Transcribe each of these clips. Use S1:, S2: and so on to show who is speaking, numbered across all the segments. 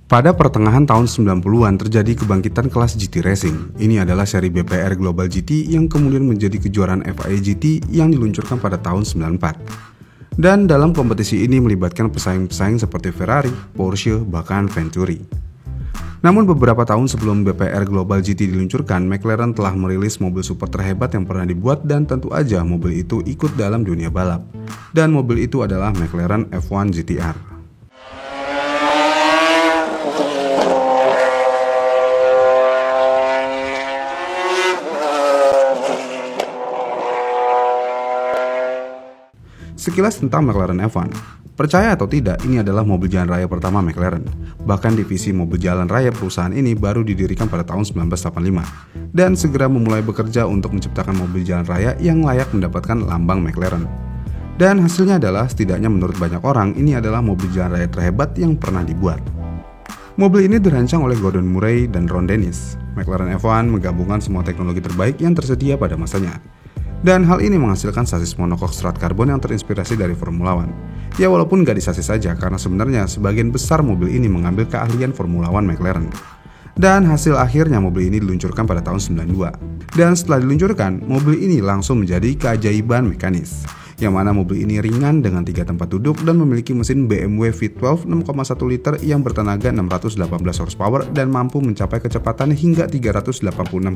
S1: Pada pertengahan tahun 90-an terjadi kebangkitan kelas GT Racing. Ini adalah seri BPR Global GT yang kemudian menjadi kejuaraan FIA GT yang diluncurkan pada tahun 94. Dan dalam kompetisi ini melibatkan pesaing-pesaing seperti Ferrari, Porsche, bahkan Venturi. Namun beberapa tahun sebelum BPR Global GT diluncurkan, McLaren telah merilis mobil super terhebat yang pernah dibuat dan tentu aja mobil itu ikut dalam dunia balap. Dan mobil itu adalah McLaren F1 GT-R. Sekilas tentang McLaren F1. Percaya atau tidak, ini adalah mobil jalan raya pertama McLaren. Bahkan divisi mobil jalan raya perusahaan ini baru didirikan pada tahun 1985 dan segera memulai bekerja untuk menciptakan mobil jalan raya yang layak mendapatkan lambang McLaren. Dan hasilnya adalah, setidaknya menurut banyak orang, ini adalah mobil jalan raya terhebat yang pernah dibuat. Mobil ini dirancang oleh Gordon Murray dan Ron Dennis. McLaren F1 menggabungkan semua teknologi terbaik yang tersedia pada masanya. Dan hal ini menghasilkan sasis monocoque serat karbon yang terinspirasi dari Formula One. Ya walaupun gak di sasis saja, karena sebenarnya sebagian besar mobil ini mengambil keahlian Formula One McLaren. Dan hasil akhirnya mobil ini diluncurkan pada tahun 92. Dan setelah diluncurkan, mobil ini langsung menjadi keajaiban mekanis. Yang mana mobil ini ringan dengan 3 tempat duduk dan memiliki mesin BMW V12 6,1 liter yang bertenaga 618 horsepower dan mampu mencapai kecepatan hingga 386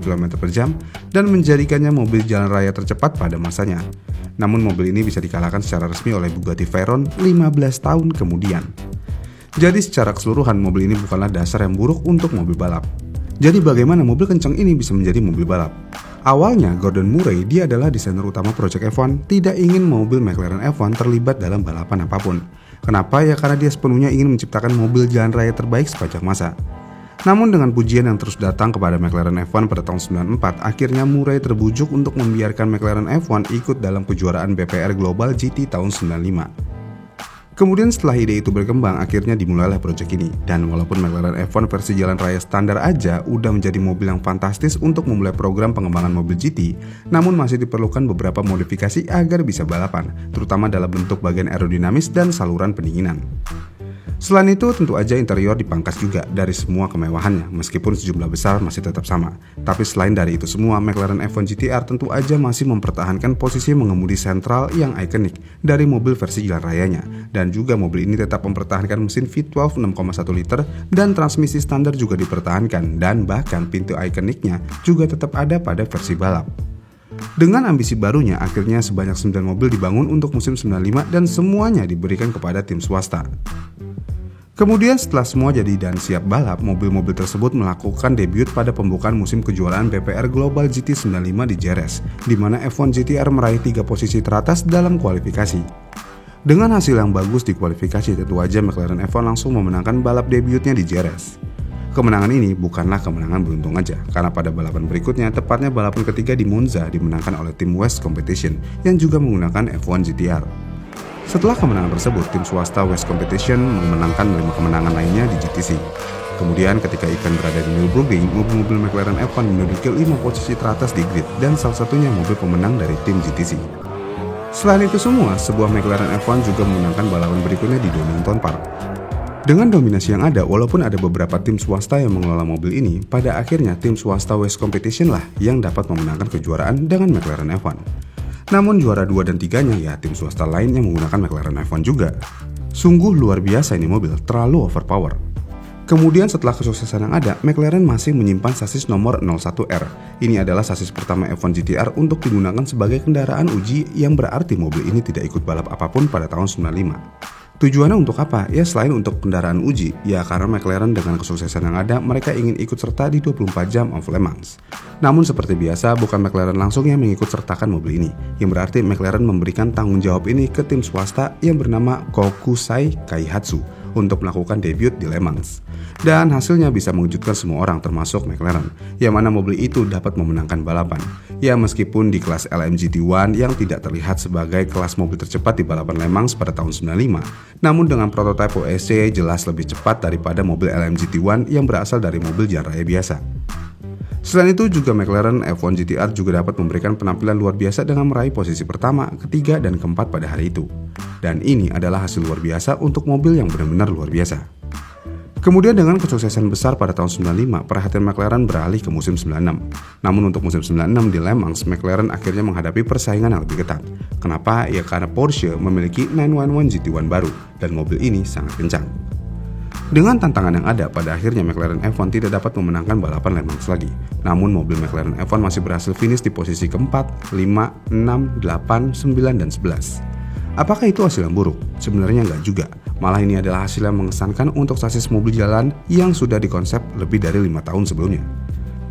S1: km/jam dan menjadikannya mobil jalan raya tercepat pada masanya. Namun mobil ini bisa dikalahkan secara resmi oleh Bugatti Veyron 15 tahun kemudian. Jadi secara keseluruhan mobil ini bukanlah dasar yang buruk untuk mobil balap. Jadi bagaimana mobil kencang ini bisa menjadi mobil balap? Awalnya Gordon Murray, dia adalah desainer utama Project F1, tidak ingin mobil McLaren F1 terlibat dalam balapan apapun. Kenapa? Ya karena dia sepenuhnya ingin menciptakan mobil jalan raya terbaik sepanjang masa. Namun dengan pujian yang terus datang kepada McLaren F1 pada tahun 94, akhirnya Murray terbujuk untuk membiarkan McLaren F1 ikut dalam kejuaraan BPR Global GT tahun 95. Kemudian setelah ide itu berkembang, akhirnya dimulailah proyek ini. Dan walaupun McLaren F1 versi jalan raya standar aja udah menjadi mobil yang fantastis untuk memulai program pengembangan mobil GT, namun masih diperlukan beberapa modifikasi agar bisa balapan, terutama dalam bentuk bagian aerodinamis dan saluran pendinginan. Selain itu, tentu aja interior dipangkas juga dari semua kemewahannya, meskipun sejumlah besar masih tetap sama. Tapi selain dari itu semua, McLaren F1 GT-R tentu aja masih mempertahankan posisi mengemudi sentral yang ikonik dari mobil versi jalan rayanya. Dan juga mobil ini tetap mempertahankan mesin V12 6,1 liter dan transmisi standar juga dipertahankan, dan bahkan pintu ikoniknya juga tetap ada pada versi balap. Dengan ambisi barunya, akhirnya sebanyak 9 mobil dibangun untuk musim 95 dan semuanya diberikan kepada tim swasta. Kemudian setelah semua jadi dan siap balap, mobil-mobil tersebut melakukan debut pada pembukaan musim kejuaraan BPR Global GT 95 di Jerez, di mana F1 GT-R meraih 3 posisi teratas dalam kualifikasi. Dengan hasil yang bagus di kualifikasi, tentu aja McLaren F1 langsung memenangkan balap debutnya di Jerez. Kemenangan ini bukanlah kemenangan beruntung aja, karena pada balapan berikutnya, tepatnya balapan ketiga di Monza, dimenangkan oleh tim West Competition yang juga menggunakan F1 GT-R. Setelah kemenangan tersebut, tim swasta West Competition memenangkan 5 kemenangan lainnya di GTC. Kemudian ketika event berada di Nürburgring, mobil-mobil McLaren F1 menduduki 5 posisi teratas di grid dan salah satunya mobil pemenang dari tim GTC. Selain itu semua, sebuah McLaren F1 juga memenangkan balapan berikutnya di Donington Park. Dengan dominasi yang ada, walaupun ada beberapa tim swasta yang mengelola mobil ini, pada akhirnya tim swasta West Competition lah yang dapat memenangkan kejuaraan dengan McLaren F1. Namun juara 2 dan 3-nya ya tim swasta lain yang menggunakan McLaren F1 juga. Sungguh luar biasa ini mobil, terlalu overpower. Kemudian setelah kesuksesan yang ada, McLaren masih menyimpan sasis nomor 01R. Ini adalah sasis pertama F1 GT-R untuk digunakan sebagai kendaraan uji, yang berarti mobil ini tidak ikut balap apapun pada tahun 95. Tujuannya untuk apa? Ya selain untuk kendaraan uji, ya karena McLaren dengan kesuksesan yang ada, mereka ingin ikut serta di 24 jam of Le Mans. Namun seperti biasa, bukan McLaren langsung yang mengikut sertakan mobil ini, yang berarti McLaren memberikan tanggung jawab ini ke tim swasta yang bernama Kokusai Kaihatsu untuk melakukan debut di Le Mans. Dan hasilnya bisa mengejutkan semua orang termasuk McLaren, yang mana mobil itu dapat memenangkan balapan. Ya meskipun di kelas LMGT1 yang tidak terlihat sebagai kelas mobil tercepat di balapan Le Mans pada tahun 95, namun dengan prototipe OSC jelas lebih cepat daripada mobil LMGT1 yang berasal dari mobil jalan raya biasa. Selain itu juga McLaren F1 GT-R juga dapat memberikan penampilan luar biasa dengan meraih posisi pertama, ketiga, dan keempat pada hari itu. Dan ini adalah hasil luar biasa untuk mobil yang benar-benar luar biasa. Kemudian dengan kesuksesan besar pada tahun 95, perhatian McLaren beralih ke musim 96. Namun untuk musim 96 di Le Mans, McLaren akhirnya menghadapi persaingan yang lebih ketat. Kenapa? Ya karena Porsche memiliki 911 GT1 baru, dan mobil ini sangat kencang. Dengan tantangan yang ada, pada akhirnya McLaren F1 tidak dapat memenangkan balapan Le Mans lagi. Namun mobil McLaren F1 masih berhasil finish di posisi keempat, 5, 6, 8, 9, dan 11. Apakah itu hasil yang buruk? Sebenarnya enggak juga. Malah ini adalah hasil yang mengesankan untuk sasis mobil jalan yang sudah dikonsep lebih dari 5 tahun sebelumnya.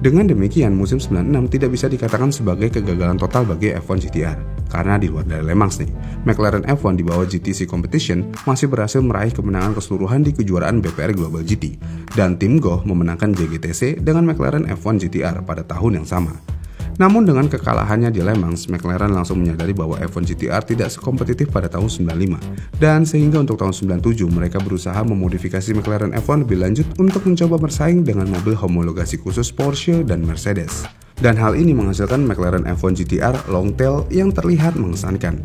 S1: Dengan demikian, musim 96 tidak bisa dikatakan sebagai kegagalan total bagi F1 GTR. Karena di luar dari Le Mans nih, McLaren F1 di bawah GTC Competition masih berhasil meraih kemenangan keseluruhan di kejuaraan BPR Global GT. Dan tim Goh memenangkan JGTC dengan McLaren F1 GTR pada tahun yang sama. Namun dengan kekalahannya di Le Mans, McLaren langsung menyadari bahwa F1 GTR tidak sekompetitif pada tahun 95. Dan sehingga untuk tahun 97 mereka berusaha memodifikasi McLaren F1 lebih lanjut untuk mencoba bersaing dengan mobil homologasi khusus Porsche dan Mercedes. Dan hal ini menghasilkan McLaren F1 GTR Longtail yang terlihat mengesankan.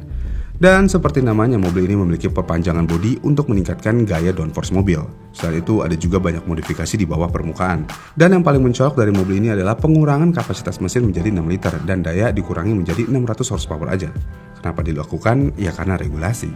S1: Dan seperti namanya, mobil ini memiliki perpanjangan bodi untuk meningkatkan gaya downforce mobil. Selain itu, ada juga banyak modifikasi di bawah permukaan. Dan yang paling mencolok dari mobil ini adalah pengurangan kapasitas mesin menjadi 6 liter dan daya dikurangi menjadi 600 horsepower aja. Kenapa dilakukan? Ya karena regulasi.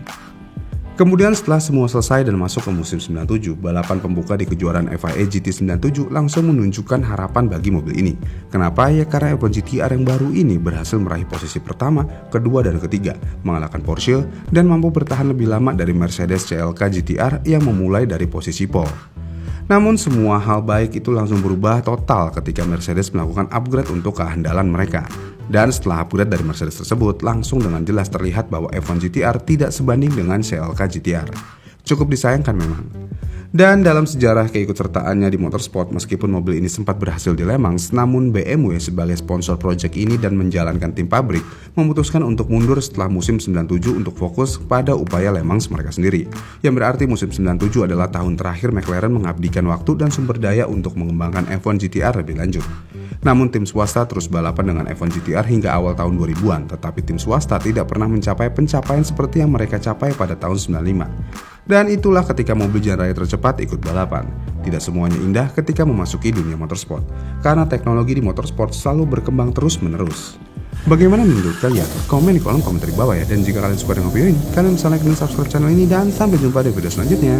S1: Kemudian setelah semua selesai dan masuk ke musim 97, balapan pembuka di kejuaraan FIA GT97 langsung menunjukkan harapan bagi mobil ini. Kenapa? Ya karena F1 GTR yang baru ini berhasil meraih posisi pertama, kedua, dan ketiga, mengalahkan Porsche dan mampu bertahan lebih lama dari Mercedes CLK GTR yang memulai dari posisi pole. Namun semua hal baik itu langsung berubah total ketika Mercedes melakukan upgrade untuk keandalan mereka. Dan setelah upgrade dari Mercedes tersebut, langsung dengan jelas terlihat bahwa F1 GTR tidak sebanding dengan CLK GTR. Cukup disayangkan memang. Dan dalam sejarah keikutsertaannya di motorsport, meskipun mobil ini sempat berhasil di Le Mans, namun BMW sebagai sponsor proyek ini dan menjalankan tim pabrik, memutuskan untuk mundur setelah musim 97 untuk fokus pada upaya Le Mans mereka sendiri. Yang berarti musim 97 adalah tahun terakhir McLaren mengabdikan waktu dan sumber daya untuk mengembangkan F1 GTR lebih lanjut. Namun tim swasta terus balapan dengan F1 GTR hingga awal tahun 2000-an, tetapi tim swasta tidak pernah mencapai pencapaian seperti yang mereka capai pada tahun 95. Dan itulah ketika mobil jalan raya tercepat ikut balapan. Tidak semuanya indah ketika memasuki dunia motorsport, karena teknologi di motorsport selalu berkembang terus-menerus. Bagaimana menurut kalian? Komen di kolom komentar di bawah ya. Dan jika kalian suka dengan video ini, kalian bisa like dan subscribe channel ini. Dan sampai jumpa di video selanjutnya.